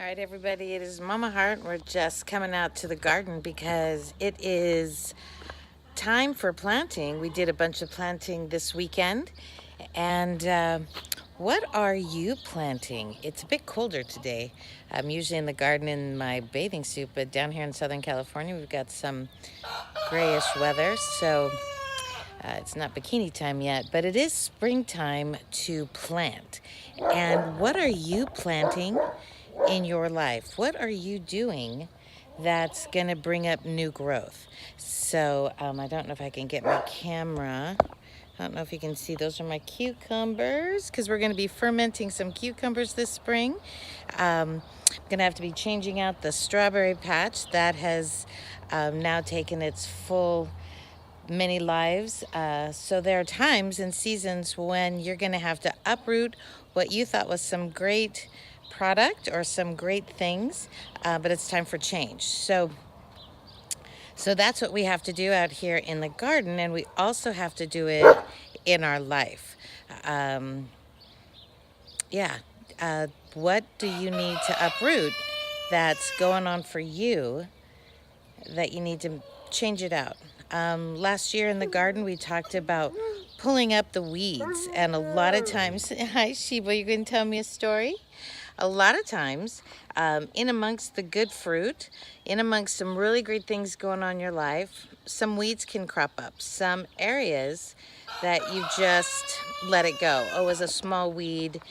All right, everybody, it is Mama Heart. We're just coming out to the garden because it is time for planting. We did a bunch of planting this weekend. And what are you planting? It's a bit colder today. I'm usually in the garden in my bathing suit, but down here in Southern California, we've got some grayish weather. So it's not bikini time yet, but it is springtime to plant. And what are you planting in your life? What are you doing that's going to bring up new growth? So I don't know if I can get my camera. I don't know if you can see, those are my cucumbers because we're going to be fermenting some cucumbers this spring. I'm going to have to be changing out the strawberry patch that has now taken its full many lives. So there are times and seasons when you're going to have to uproot what you thought was some great product or some great things, but it's time for change. So that's what we have to do out here in the garden, and we also have to do it in our life. What do you need to uproot that's going on for you that you need to change it out? Last year in the garden, we talked about pulling up the weeds, and a lot of times, hi Sheba, you can tell me a story? A lot of times, in amongst the good fruit, in amongst some really great things going on in your life, some weeds can crop up. Some areas that you just let it go. Oh, it was a small weed,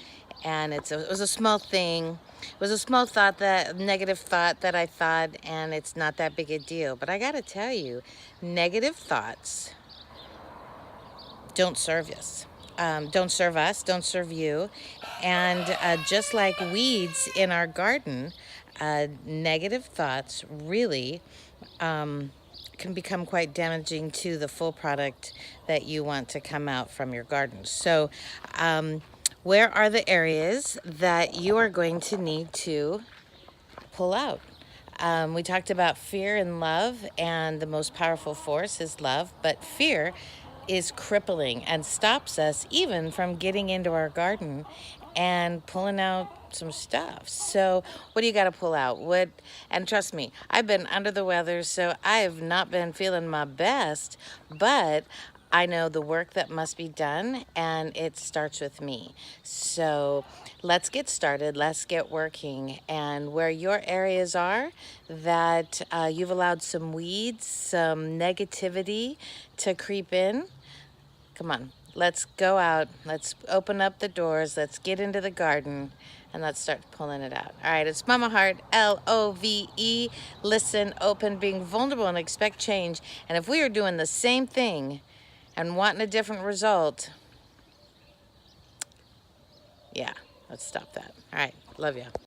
and it was a small thing. It was a small thought, that negative thought that I thought, and it's not that big a deal. But I gotta tell you, negative thoughts don't serve us. Don't serve us, don't serve you. And just like weeds in our garden, negative thoughts really can become quite damaging to the full product that you want to come out from your garden. So where are the areas that you are going to need to pull out? We talked about fear and love, and the most powerful force is love, but fear is crippling and stops us even from getting into our garden and pulling out some stuff. So what do you got to pull out? And trust me, I've been under the weather, so I have not been feeling my best, but I know the work that must be done, and it starts with me. So let's get started. Let's get working. And where your areas are that you've allowed some weeds, some negativity to creep in, come on, let's go out. Let's open up the doors. Let's get into the garden, and let's start pulling it out. All right, it's Mama Heart, Love. Listen, open, being vulnerable, and expect change. And if we are doing the same thing and wanting a different result, yeah, let's stop that. All right, love you.